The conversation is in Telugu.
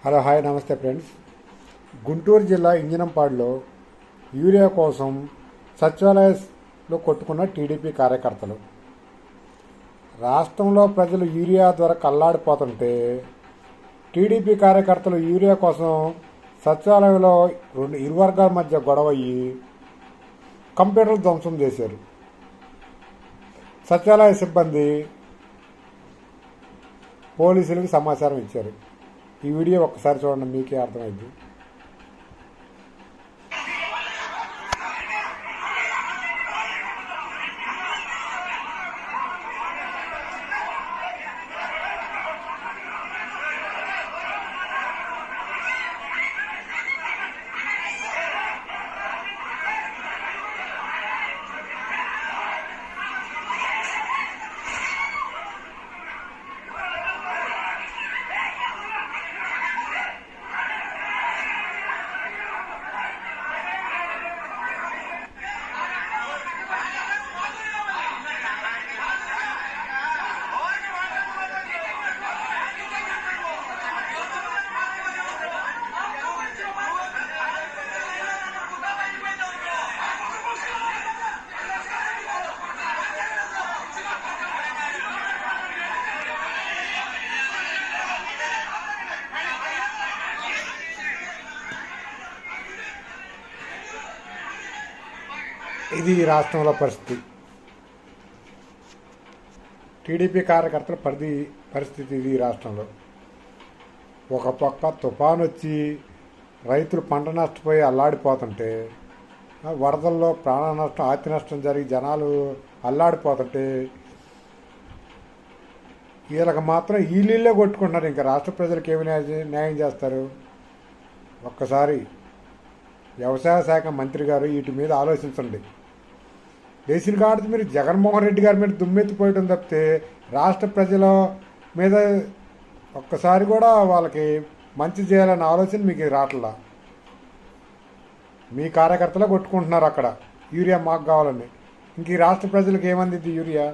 హలో హాయ్ నమస్తే ఫ్రెండ్స్. గుంటూరు జిల్లా ఇంజనంపాడులో యూరియా కోసం సచివాలయంలో కొట్టుకున్న టీడీపీ కార్యకర్తలు. రాష్ట్రంలో ప్రజలు యూరియా ద్వారా కల్లాడిపోతుంటే టీడీపీ కార్యకర్తలు యూరియా కోసం సచివాలయంలో ఇరు వర్గాల మధ్య గొడవ అయ్యి కంప్యూటర్లు ధ్వంసం చేశారు. సచివాలయ సిబ్బంది పోలీసులకు సమాచారం ఇచ్చారు. ఈ వీడియో ఒక్కసారి చూడండి, మీకే అర్థమైంది. ఇది రాష్ట్రంలో పరిస్థితి. టీడీపీ కార్యకర్తల పరిస్థితి ఇది రాష్ట్రంలో. ఒక పక్క తుఫాను వచ్చి రైతులు పంట నష్టపోయి అల్లాడిపోతుంటే, వరదల్లో ప్రాణ నష్టం, ఆస్తి నష్టం జరిగి జనాలు అల్లాడిపోతుంటే వీళ్ళకి మాత్రం వీళ్ళే కొట్టుకుంటున్నారు. ఇంకా రాష్ట్ర ప్రజలకు ఏమి న్యాయం చేస్తారు? ఒక్కసారి వ్యవసాయ శాఖ మంత్రి గారు వీటి మీద ఆలోచించండి. బేసిక్గా ఆడితే మీరు జగన్మోహన్ రెడ్డి గారి మీద దుమ్మెత్తిపోయడం తప్పితే రాష్ట్ర ప్రజల మీద ఒక్కసారి కూడా వాళ్ళకి మంచి చేయాలన్న ఆలోచన మీకు రావట్లా. మీ కార్యకర్తలే కొట్టుకుంటున్నారు అక్కడ యూరియా మాకు కావాలని. ఇంక ఈ రాష్ట్ర ప్రజలకు ఏమందిద్ది యూరియా?